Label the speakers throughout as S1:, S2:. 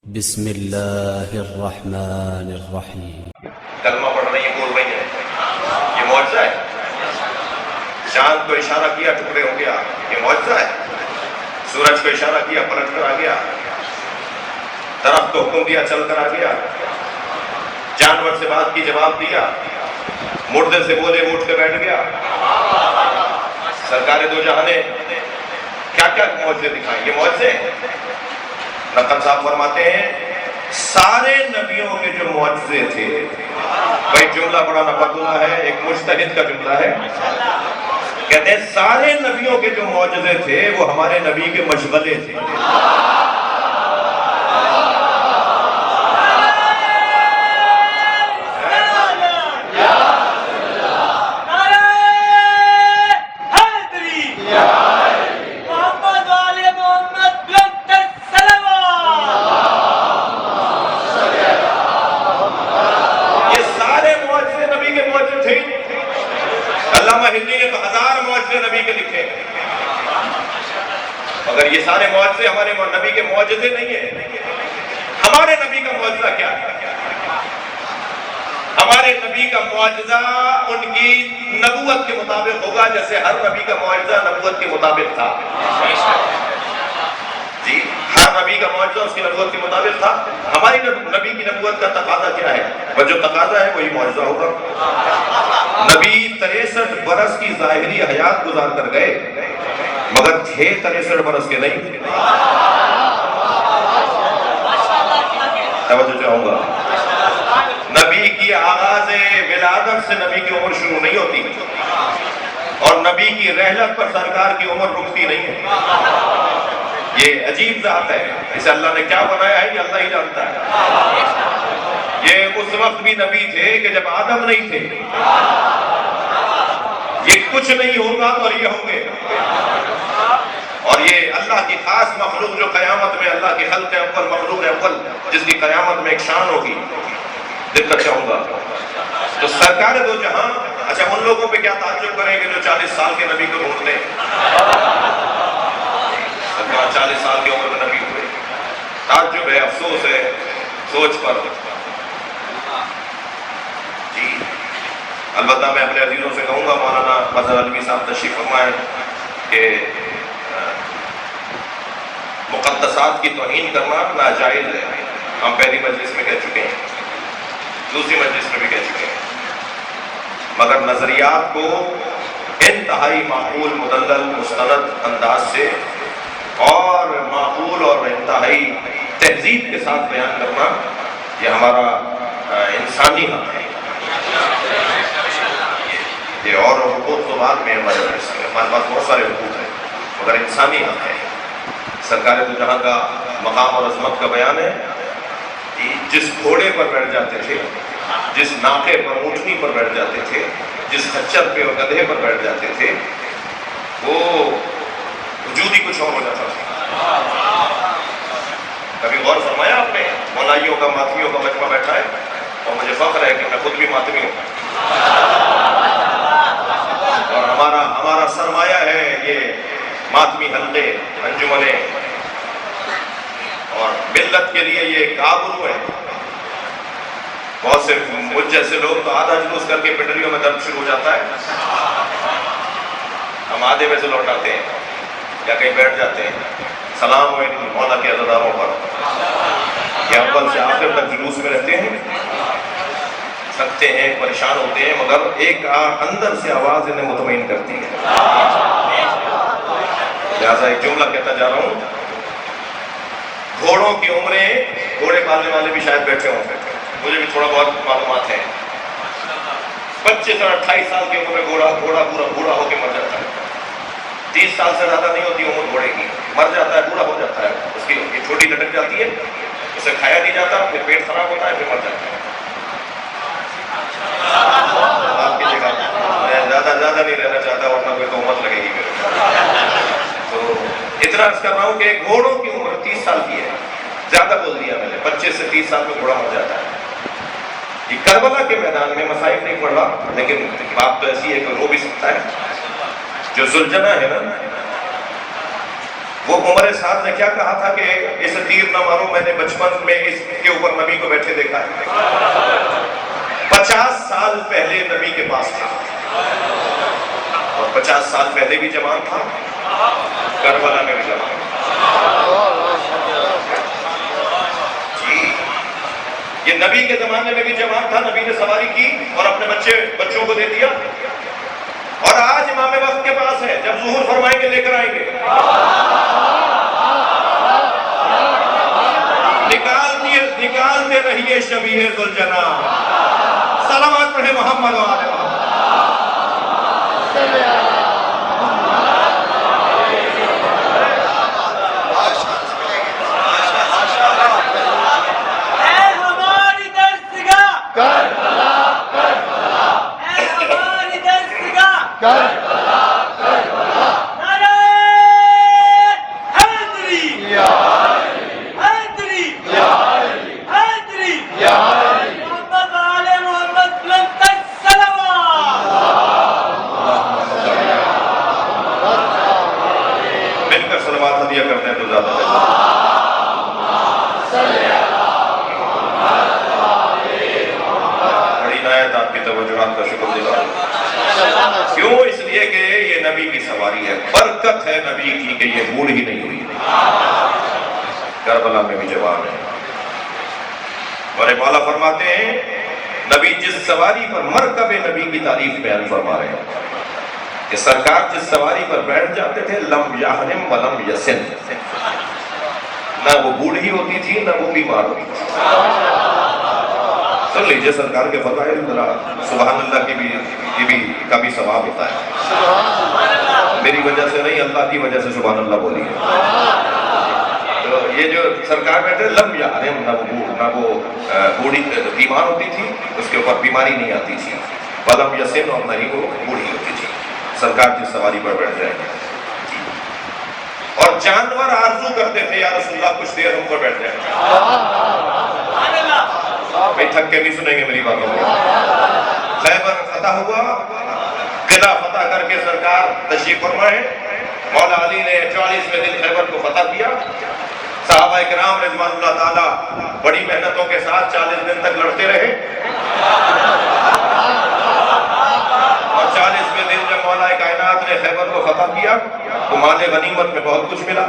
S1: بسم اللہ الرحمن الرحیم۔
S2: کلمہ پڑھ رہی ہیں، بول رہی ہیں، یہ معجزہ ہے۔ چاند کو اشارہ کیا ٹکڑے ہو گیا، یہ معجزہ ہے۔ سورج کو اشارہ کیا پلٹ کر آ گیا، درخت کو حکم دیا چل کر آ گیا، جانور سے بات کی جواب دیا، مردے سے بولے اٹھ کے بیٹھ گیا۔ سرکار دو جہاں نے کیا کیا معجزے دکھائے، یہ معجزے ہیں۔ نقل صاحب فرماتے ہیں سارے نبیوں کے جو معجزے تھے، بھائی جملہ بڑا نقدلہ ہے، ایک مجتہد کا جملہ ہے، کہتے ہیں سارے نبیوں کے جو معجزے تھے وہ ہمارے نبی کے مشغلے تھے۔ نبی کے لکھے مگر یہ سارے معجزے ہمارے نبی کے معجزے نہیں ہیں۔ ہمارے نبی کا معجزہ کیا ہے؟ ہمارے نبی کا معجزہ ان کی نبوت کے مطابق ہوگا، جیسے ہر نبی کا معجزہ نبوت کے مطابق تھا۔ جی، ہر نبی کا معجزہ اس کی نبوت کے مطابق تھا۔ ہماری نبی کی نبوت کا تقاضا کیا ہے؟ وہ جو تقاضا ہے وہی معجزہ ہوگا۔ نبی 63 برس کی ظاہری حیات گزار کر گئے مگر تھے 63 برس کے نہیں۔ توجہ چاہوں گا، نبی کی آغاز ولادت سے نبی کی عمر شروع نہیں ہوتی، اور نبی کی رحلت پر سرکار کی عمر رکتی نہیں ہے۔ یہ عجیب ذات ہے، اسے اللہ نے کیا بنایا ہے یہ اللہ ہی جانتا ہے۔ یہ اس وقت بھی نبی تھے کہ جب آدم نہیں تھے، یہ کچھ نہیں ہوگا اور یہ ہوں گے، اور یہ اللہ کی خاص مخلوق جو قیامت میں اللہ کی خلق اول مخلوق اول جس کی قیامت میں ایک شان ہوگی، دقت چاہوں گا۔ تو سرکار دو جہاں، اچھا ان لوگوں پہ کیا تعجب کریں گے جو 40 سال کے نبی کو ڈھونڈتے ہیں؟ سرکار 40 سال کی عمر میں نبی ہوئے، تعجب ہے، افسوس ہے سوچ پر۔ جی البتہ میں اپنے عزیزوں سے کہوں گا، مولانا مظہر علوی صاحب تشریف فرمائیں کہ مقدسات کی توہین کرنا ناجائز ہے۔ ہم پہلی مجلس میں کہہ چکے ہیں، دوسری مجلس میں بھی کہہ چکے ہیں، مگر نظریات کو انتہائی معقول مدلل مستند انداز سے اور معقول اور انتہائی تہذیب کے ساتھ بیان کرنا یہ ہمارا انسانی حق ہے۔ یہ اور حقوق تو بعد میں ہمارے پاس بہت سارے حقوق ہیں، مگر انسانی حق ہے۔ سرکار دو جہاں کا مقام اور عظمت کا بیان ہے، جس گھوڑے پر بیٹھ جاتے تھے، جس ناقے پر اونٹنی پر بیٹھ جاتے تھے، جس خچر پہ اور گدھے پر بیٹھ جاتے تھے، وہ وجود ہی کچھ اور ہو جاتا تھا۔ کبھی غور فرمایا آپ نے؟ مولائیوں کا ماتمیوں کا مجمع بیٹھا ہے اور مجھے فخر ہے کہ میں خود بھی ماتمی ہوں، اور ہمارا سرمایہ ہے یہ ماتمی حلقے، انجمنیں، اور ملت کے لیے یہ ایک آبرو ہے۔ بہت سے مجھ جیسے لوگ تو آدھا جلوس کر کے پنڈلیوں میں درد شروع ہو جاتا ہے، ہم آدھے میں سے لوٹ آتے ہیں یا کہیں بیٹھ جاتے ہیں۔ سلام ہو ان مولا کے عزاداروں پر کہ اول سے آخر تک جلوس میں رہتے ہیں، تھکتے ہیں، پریشان ہوتے ہیں، مگر ایک اندر سے آواز انہیں مطمئن کرتی ہے۔ لہٰذا ایک جملہ کہتا جا رہا ہوں، گھوڑوں کی عمریں، گھوڑے پالنے والے بھی شاید بیٹھے ہوں، مجھے بھی تھوڑا بہت معلومات ہیں، 25 اور 28 سال کی عمر میں گھوڑا پورا بوڑھا ہو کے مر جاتا ہے۔ 30 سال سے زیادہ نہیں ہوتی عمر گھوڑے کی، مر جاتا ہے، بوڑھا ہو جاتا ہے، اس کی یہ چھوٹی لٹک جاتی ہے، اسے کھایا نہیں جاتا، پھر پیٹ خراب ہوتا ہے، پھر مر جاتا ہے۔ آپ کی جگہ میں زیادہ نہیں رہنا چاہتا، ورنہ کوئی تہمت لگے گی میرے۔ تو اتنا عرض کر رہا ہوں کہ گھوڑوں کی عمر 30 سال کی ہے، زیادہ بول دیا میں نے، 25 سے 30 سال میں گھوڑا مر جاتا ہے۔ یہ کربلا کے میدان میں مصائب نہیں پڑھ رہا، لیکن بات تو ایسی ہے کہ رو بھی سکتا ہے۔ جو زلجنہ ہے نا، وہ عمر سعد نے کیا کہا تھا کہ اس تیر نہ مارو، میں نے بچپن میں اس کے اوپر نبی کو بیٹھے دیکھا ہے۔ 50 سال پہلے نبی کے پاس تھا، اور 50 سال پہلے بھی جوان تھا، کربلا میں بھی جوان جی، یہ نبی کے زمانے میں بھی جوان تھا، نبی نے سواری کی اور اپنے بچوں کو دے دیا، اور آج امام وقت کے پاس ہے، جب ظہور فرمائیں گے لے کر آئیں گے۔ نکالتے رہیے شبیہ ذوالجناح، صلوات پڑھے محمد و آل محمد۔ کرتے ہیں تو زیادہ بڑی نایت آپ کی توجہات کا شکر گزار۔ کیوں؟ اس لیے کہ یہ نبی کی سواری ہے، برکت ہے نبی کی کہ یہ بوڑھ ہی نہیں ہوئی، کربلا میں بھی جوان ہے۔ اور مولا فرماتے ہیں نبی جس سواری پر، مرکب نبی کی تعریف بیان فرما رہے ہیں کہ سرکار جس سواری پر بیٹھ جاتے تھے، لم یحرم ولم یسن، نہ وہ بوڑھی ہوتی تھی نہ وہ بیمار ہوتی تھی۔ سن لیجئے سرکار کے فضائل، ذرا سبحان اللہ کا بھی ثواب ہوتا ہے، میری وجہ سے نہیں، اللہ کی وجہ سے سبحان اللہ بولیے۔ تو یہ جو سرکار بیٹھے، لم یحرم، نہ وہ بوڑھی بیمار ہوتی تھی، اس کے اوپر بیماری نہیں آتی تھی، ولم یسن، اور نہ ہی وہ بوڑھی ہوتی تھی، سرکار جس سواری پر بیٹھ جائیں گے۔ اور جانور آرزو کرتے تھے، یا رسول اللہ کچھ دیر ہم پر بیٹھ جائیں، بھئی تھک کے بھی سنیں گے میری باتوں کو۔ خیبر فتح ہوا، قلعہ فتح کر کے سرکار تشریف فرمائے، مولا علی نے 44ویں دن خیبر کو فتح کیا، صحابہ کرام رضوان اللہ تعالی بڑی محنتوں کے ساتھ 40 دن تک لڑتے رہے، اور 40ویں دن جب مولا کائنات نے خیبر کو فتح کیا تو مال غنیمت میں بہت کچھ ملا،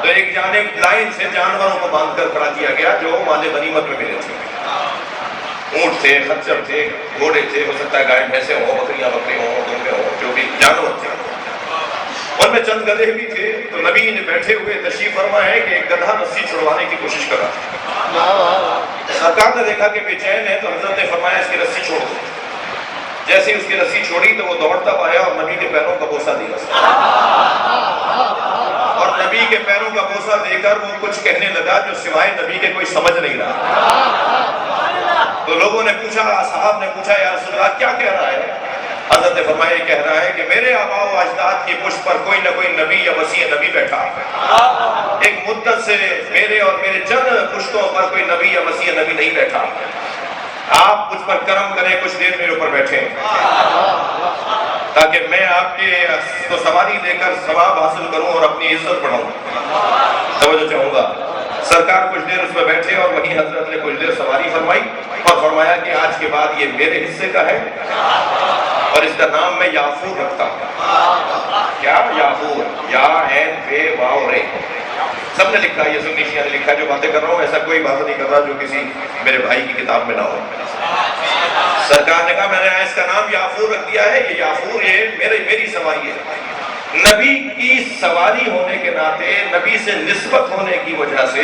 S2: تو ایک جانب لائن سے جانوروں کو باندھ کر کھڑا کیا گیا جو مال غنیمت میں ملے تھے، اونٹ تھے، خچر تھے، گھوڑے تھے، ہو سکتا ہے گائے بھینسیں ہوں، بکریاں بکرے ہوں، دمبے ہوں، جو بھی جانور تھے، ان میں چند گدھے بھی تھے۔ تو نبی نے بیٹھے ہوئے تشریف فرما ہے کہ ایک گدھا رسی چھڑوانے کی کوشش کر رہا، سرکار نے دیکھا کہ بے چین ہے، تو حضرت نے فرمایا اس کی رسی چھوڑ دو۔ جیسے اس کی رسی چھوڑی تو وہ دوڑتا آیا اور نبی کے پیروں کا بوسہ دیا، اور نبی کے پیروں کا بوسہ دے کر وہ کچھ کہنے لگا جو سوائے نبی کے کوئی سمجھ نہیں رہا۔ تو لوگوں نے پوچھا، اصحاب نے پوچھا، یا رسول اللہ کیا کہہ رہا ہے؟ حضرت نے فرمایا یہ کہہ رہا ہے کہ میرے آباء و اجداد کی پشت پر کوئی نہ کوئی نبی یا وصی نبی بیٹھا، ایک مدت سے میرے اور میرے چند پشتوں پر کوئی نبی یا وصی نبی نہیں بیٹھا، آپ مجھ پر کرم کریں، کچھ دیر میرے اوپر بیٹھیں تاکہ میں آپ کے تو سواری دے کر ثواب حاصل کروں اور اپنی عزت بڑھاؤں۔ توجہ چاہوں گا، سرکار کچھ دیر اس میں بیٹھے اور وہیں حضرت نے کچھ دیر سواری فرمائی اور فرمایا کہ آج کے بعد یہ میرے حصے کا ہے اور اس کا نام میں یافور رکھتا ہوں۔ کیا؟ یافور، یا عین بے واو رے، سب نے لکھا، یہ سنی شیعہ نے لکھا، جو باتیں کر رہا ہوں ایسا کوئی بات نہیں کر رہا جو کسی میرے بھائی کی کتاب میں نہ ہو۔ سرکار نے کہا میں نے اس کا نام یافور رکھ دیا ہے، یہ یافور یہ میری سواری ہے۔ نبی کی سواری ہونے کے ناطے، نبی سے نسبت ہونے کی وجہ سے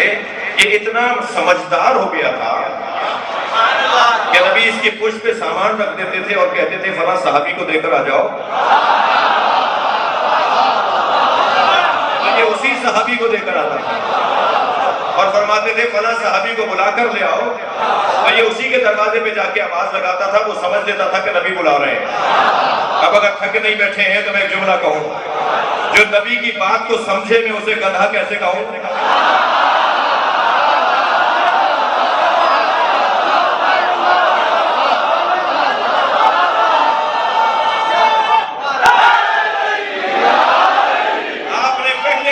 S2: یہ اتنا سمجھدار ہو گیا تھا کہ نبی اس کی پشت پہ سامان رکھ دیتے تھے اور کہتے تھے فلاں صحابی کو دے کر آ جاؤ، تو یہ اسی صحابی کو دے کر آتا تھا، اور فرماتے تھے فلاں صحابی کو بلا کر لے آؤ، تو یہ اسی کے دروازے پہ جا کے آواز لگاتا تھا، وہ سمجھ لیتا تھا کہ نبی بلا رہے ہیں۔ اب اگر تھک نہیں بیٹھے ہیں تو میں ایک جملہ کہوں، جو نبی کی بات کو سمجھے میں اسے گدھا کیسے کہوں؟ آپ نے پہلے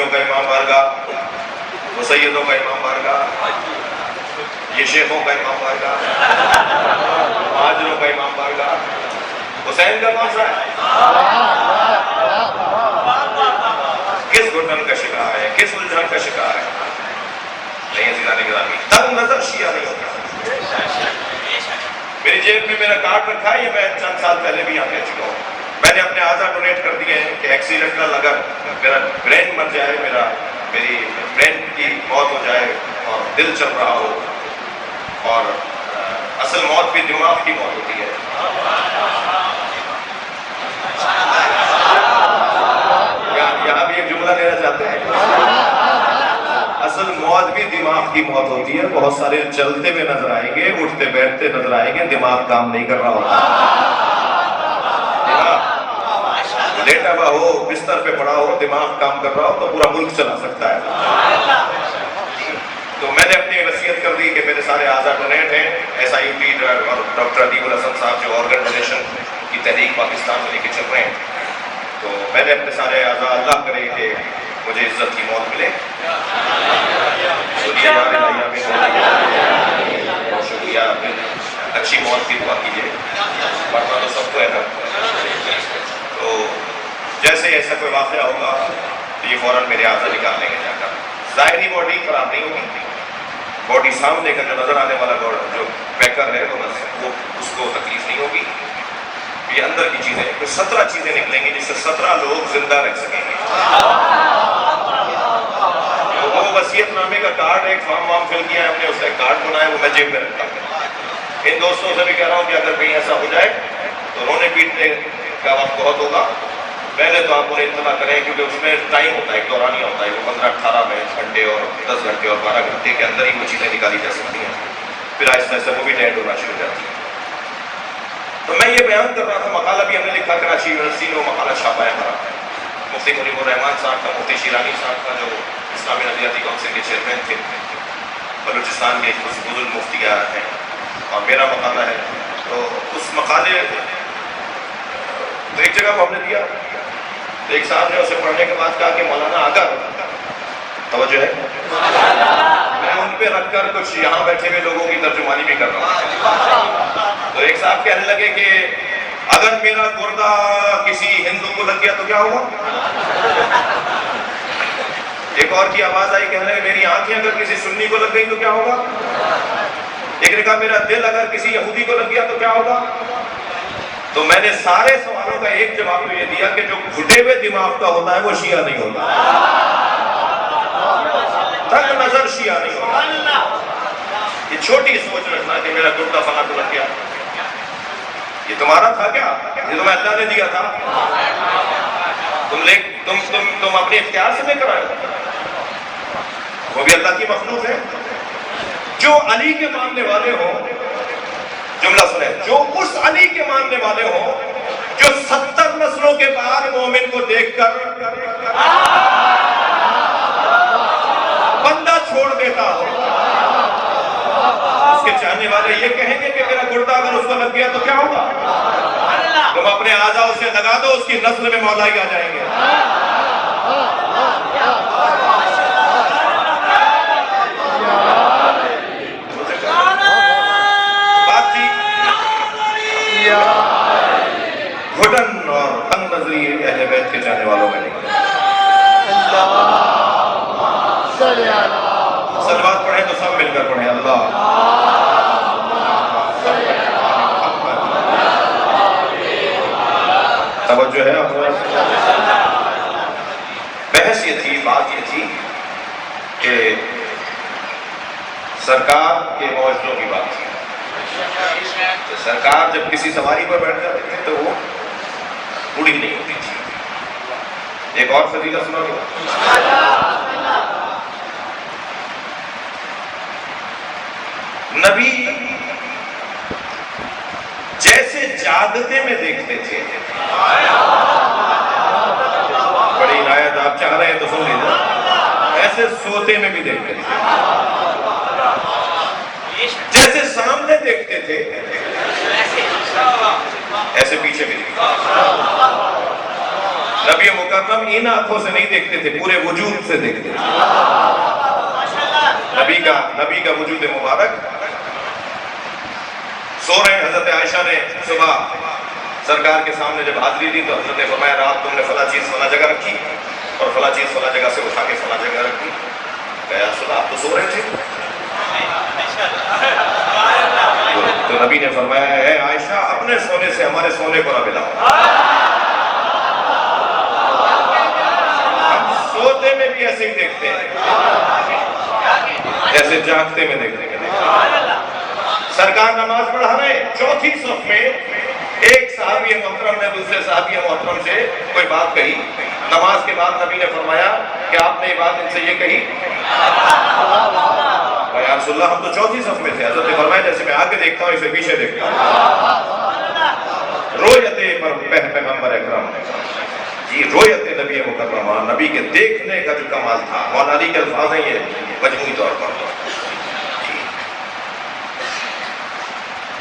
S2: صوفیوں کا امام بارگاہ، وہ سیدوں کا امام بارگاہ، یہ شیخوں کا امام بارگاہ، مہاجروں کا امام بارگاہ، حسین کا کون سا ہے؟ کس گھٹن کا شکار ہے، کس الجھن کا شکار ہے؟ نہیں عزیزان گرامی، تنگ نظر شیعہ نہیں ہوتا۔ میری جیب میں میرا کارڈ رکھا ہے، یہ میں چند سال پہلے بھی یہاں کہہ چکا ہوں، میں نے اپنے اعضا ڈونیٹ کر دیے ہیں کہ ایکسیڈنٹل اگر میرا برین مر جائے، میری برین کی موت ہو جائے اور دل چل رہا ہو، اور اصل موت بھی دماغ کی موت ہوتی ہے، یہاں بھی ایک جملہ لینا چاہتے ہیں، اصل موت بھی دماغ کی موت ہوتی ہے۔ بہت سارے چلتے ہوئے نظر آئیں گے، اٹھتے بیٹھتے نظر آئیں گے، دماغ کام نہیں کر رہا ہوتا، لیٹا ہوا ہو، بستر پہ پڑا ہو، دماغ کام کر رہا ہو تو پورا ملک چلا سکتا ہے۔ تو میں نے اپنی وصیت کر دی کہ میرے سارے اعضا ڈونیٹ ہیں، SIUT اور ڈاکٹر ادیب الحسن صاحب جو آرگن ڈونیشن کی تحریک پاکستان میں لے کے چل رہے ہیں، تو میں نے اپنے سارے اعضا، اللہ کرے کہ مجھے عزت کی موت ملے۔ بہت شکریہ، اچھی موت کی دعا کیجیے، مرنا تو سب کو ہے نا۔ تو جیسے ایسا کوئی واقعہ ہوگا تو یہ فوراً میرے اعضا نکال لیں گے جا کر۔ ظاہری باڈی خراب نہیں ہوگی، باڈی سامنے کا جو نظر آنے والا جو پیکر ہے وہ اس کو تکلیف نہیں ہوگی، یہ اندر کی چیزیں، کچھ 17 چیزیں نکلیں گی جس سے 17 لوگ زندہ رہ سکیں گے۔ وہ وصیت نامے کا کارڈ، ایک فارم فل کیا ہے ہم نے، اس کا ایک کارڈ بنایا، وہ میں جیب میں رکھتا ہوں۔ ان دوستوں سے بھی کہہ رہا ہوں کہ اگر کہیں ایسا ہو جائے تو رونے پیٹنے کا وقت بہت ہوگا، پہلے تو آپ انہیں اطلاع کریں، کیونکہ اس میں ٹائم ہوتا ہے، ایک دورانیہ ہوتا ہے، وہ 15-18 گھنٹے اور 10 گھنٹے اور 12 گھنٹے کے اندر ہی وہ چیزیں نکالی جا سکتی ہیں، پھر آہستہ آہستہ وہ بھی ڈیڈ ہونا شروع ہو جاتی ہے۔ تو میں یہ بیان کر رہا تھا، مقالہ بھی ہم نے لکھا، کراچی یونیورسٹی نے وہ مقالہ چھاپا ہے ہمارا، مفتی منیب الرحمان صاحب کا، مفتی شیرانی صاحب کا جو اسلامی نظریاتی کونسل کے چیئرمین تھے، بلوچستان کے بزرگ مفتیاں ہیں، اور میرا مقالہ ہے۔ تو اس مقالے تو ایک جگہ کو ہم نے دیا، تو ایک صاحب نے اسے پڑھنے کے بعد کہا کہ مولانا اگر توجہ ہے، میں ان پہ رکھ کر کچھ یہاں بیٹھے ہوئے لوگوں کی ترجمانی بھی کر رہا ہوں۔ تو ایک صاحب کہنے لگے کہ اگر میرا گردہ کسی ہندو کو لگ گیا تو کیا ہوگا؟ ایک اور کی آواز آئی، کہنے لگے میری آنکھیں اگر کسی سنی کو لگ گئی تو کیا ہوگا؟ ایک نے کہا میرا دل اگر کسی یہودی کو لگ گیا تو کیا ہوگا؟ تو میں نے سارے سوالوں کا ایک جواب تو یہ دیا کہ جو گھٹے ہوئے دماغ کا ہوتا ہے وہ شیعہ نہیں ہوتا، تنگ نظر شیعہ نہیں ہوتا۔ یہ چھوٹی سوچ رکھنا کہ میرا گردہ فلاں کو لگ گیا، یہ تمہارا تھا کیا؟ یہ تمہیں اللہ نے دیا تھا، تم اپنے اختیار سے لے کر آئے، وہ بھی اللہ کی مخلوق ہے۔ جو علی کے ماننے والے ہوں، جملہ سنیں، جو اس علی کے ماننے والے ہوں جو 70 نسلوں کے بعد مومن کو دیکھ کر بندہ چھوڑ دیتا ہو، اس کے چاہنے والے یہ کہیں گے کہ میرا گردہ اگر اس کو لگ گیا تو کیا ہوگا؟ تم اپنے اعضاء اسے لگا دو، اس کی نسل میں مولائی آ جائیں گے۔ گھٹن اور تنگ نظری اہل بیت کے چاہنے والوں میں نہیں۔ صلوات پڑھیں تو سب مل کر پڑھیں، اللہ توجہ ہے۔ بحث یہ تھی، بات یہ تھی کہ سرکار کے معاشروں کی بات تھی، تو سرکار جب کسی سواری پر بیٹھ جاتے تھے تو وہ بوڑھی نہیں ہوتی تھی۔ ایک اور فضیلت سنو گے، نبی جیسے جاگتے میں دیکھتے تھے، بڑی عنایت، آپ چاہ رہے ہیں تو سن لیجیے، ایسے سوتے میں بھی دیکھتے تھے، جیسے سامنے دیکھتے تھے ایسے پیچھے بھی دیکھتے تھے۔ نبی مکرم ان آنکھوں سے نہیں دیکھتے تھے، پورے وجود سے دیکھتے تھے۔ نبی کا وجود مبارک سو رہے ہیں۔ حضرت عائشہ نے صبح سرکار کے سامنے جب حاضری دی تو حضرت نے فرمایا رات تم نے فلاں چیز فلاں جگہ رکھی اور فلاں چیز فلاں جگہ سے اٹھا کے فلاں جگہ رکھی۔ کہا رسول آپ تو سو رہے تھے۔ تو نبی نے فرمایا اے عائشہ اپنے سونے سے ہمارے سونے کو نہ ملاؤ۔ ہم سوتے میں بھی ایسے ہی دیکھتے ہیں جیسے جاگتے میں دیکھتے ہیں۔ سرکار نماز پڑھا رہے، چوتھی صف میں ایک صحابی محترم نے دوسرے صحابی محترم سے کوئی بات کہی۔ نماز کے بعد نبی نے فرمایا کہ آپ نے یہ بات ان سے یہ کہی؟ یا رسول اللہ ہم تو چوتھی صف میں تھے۔ حضرت نے فرمایا جیسے میں آگے دیکھتا ہوں اسے پیچھے دیکھتا ہوں۔ رویت پر پیغمبر اکرم، جی رویت نبی مکرمہ، نبی کے دیکھنے کا جو کمال تھا۔ مولا علی کے الفاظ ہیں یہ مجموعی طور پر۔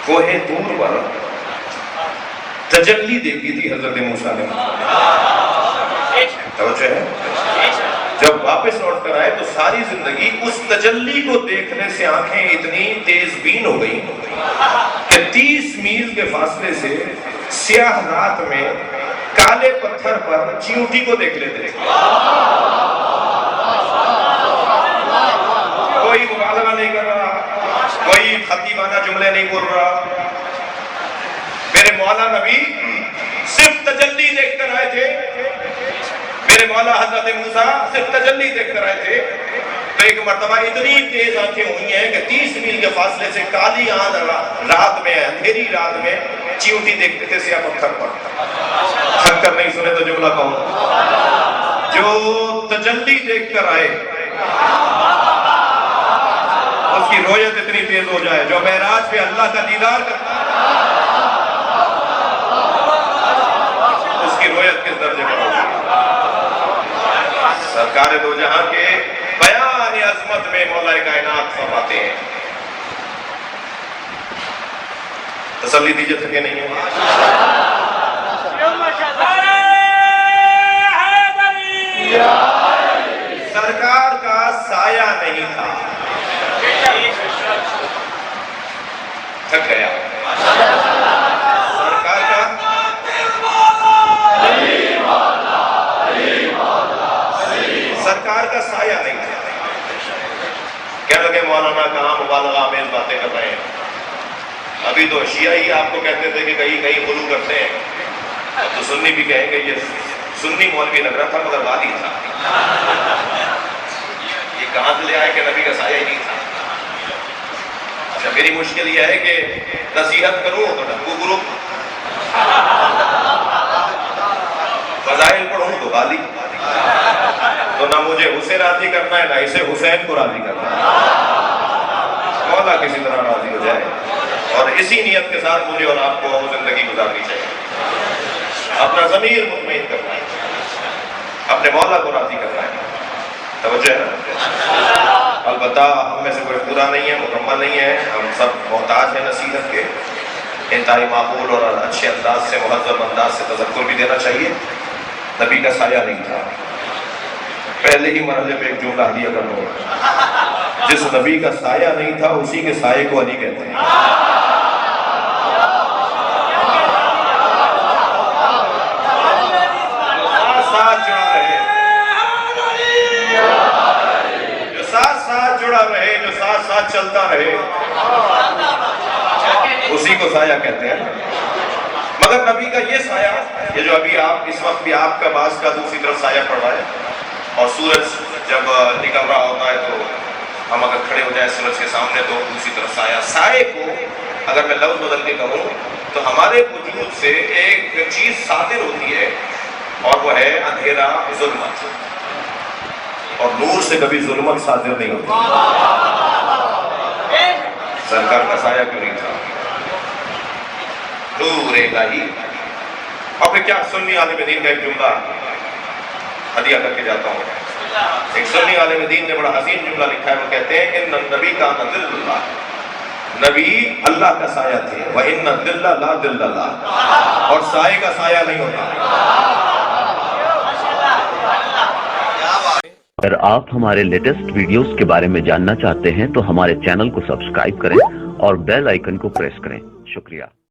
S2: کوہ طور پر تجلی دیکھی تھی حضرت موسیٰ نے۔ توجہ ہے؟ جب واپس لوٹ کر آئے تو ساری زندگی اس تجلی کو دیکھنے سے آنکھیں اتنی تیز بین ہو گئی کہ 30 میل کے فاصلے سے سیاہ رات میں کالے پتھر پر چیونٹی کو دیکھ لیتے ہیں۔ کوئی مبالغہ نہیں کر رہا، کوئی خطیبانہ جملے نہیں بول رہا۔ میرے مولا نبی صرف تجلی دیکھ کر آئے تھے، میرے مولا حضرت موسیٰ صرف تجلی دیکھ کر آئے تھے تو ایک مرتبہ اتنی تیز آنکھیں ہوئی ہیں کہ 30 میل کے فاصلے سے کالی رات میں، اندھیری رات میں چیونٹی دیکھتے تھے سیاہ پتھر پر۔ تھک کر نہیں سنے تو جملہ کہوں، جو تجلی دیکھ کر آئے اس کی رویت اتنی تیز ہو جائے، جو معراج پہ اللہ کا دیدار کرتا ہے اس کی رویت کس درجے پر ہوگی۔ سرکار دو جہاں کے بیان عظمت میں مولا کائنات فرماتے ہیں تسلی دیجئے تھکے نہیں ہیں۔ سرکار کا سایہ نہیں تھا، تھک گیا۔ سرکار کا سرکار کا سایہ نہیں تھا۔ کہنے لگے مولانا کہاں مبالغہ آمیز باتیں کر رہے ہیں، ابھی تو شیعہ ہی آپ کو کہتے تھے کہ کہیں کہیں غلو کرتے ہیں، اب تو سنی بھی کہیں گے یہ سنی مولوی لگ رہا تھا مگر والی تھا۔ یہ کہاں سے لے آئے کہ نبی کا سایہ ہی نہیں تھا؟ اچھا میری مشکل یہ ہے کہ نصیحت کروں تو ڈھنگو گروپ، فضائل پڑھوں تو غالی، تو نہ مجھے اسے راضی کرنا ہے نہ اسے حسین کو راضی کرنا ہے۔ مولا کسی طرح راضی ہو جائے اور اسی نیت کے ساتھ مجھے اور آپ کو زندگی گزارنی چاہیے۔ اپنا ضمیر مطمئن کرنا ہے، اپنے مولا کو راضی کرنا ہے۔ توجہ ہے نا؟ البتہ ہم میں سے کوئی پورا نہیں ہے، مکمل نہیں ہے، ہم سب محتاج ہیں نصیحت کے۔ انتہائی معقول اور اچھے انداز سے، مہذب انداز سے تذکر بھی دینا چاہیے۔ نبی کا سایہ نہیں تھا۔ پہلے ہی مرحلے پہ ایک جملہ ہدیہ کر لوں، جس نبی کا سایہ نہیں تھا اسی کے سائے کو علی کہتے ہیں۔ ساتھ جڑا رہے، جو ساتھ جڑا رہے، جو ساتھ چلتا رہے، اسی کو سایہ کہتے ہیں۔ مگر نبی کا یہ سایہ، یہ جو ابھی آپ اس وقت بھی آپ کا باز کا دوسری طرف سایہ پڑ رہا ہے، اور سورج جب نکل رہا ہوتا ہے تو ہم اگر کھڑے ہو جائیں سورج کے سامنے تو دوسری طرف سایہ۔ سائے کو اگر میں لفظ بدل کے کہوں تو ہمارے وجود سے ایک چیز صادر ہوتی ہے اور وہ ہے اندھیرا، ظلمت، اور نور سے کبھی ظلمت صادر نہیں ہوتی۔ سرکار کا سایہ کیوں نہیں تھا؟ نور الہی۔ اور پھر کیا سنی عالم دین کا ایک جملہ ہدیہ کر کے جاتا ہوں۔ ایک سنی عالم دین نے بڑا حسین جملہ لکھا ہے، وہ کہتے ہیں ان النبی کا ظل اللہ، نبی اللہ کا سایہ تھے، وَإِنَّ الظِّلَّ لَا ظِلَّ اللَّهِ، اور سائے کا سایہ نہیں ہوتا۔
S3: اگر آپ ہمارے لیٹسٹ ویڈیوز کے بارے میں جاننا چاہتے ہیں تو ہمارے چینل کو سبسکرائب کریں اور بیل آئیکن کو پریس کریں۔ شکریہ۔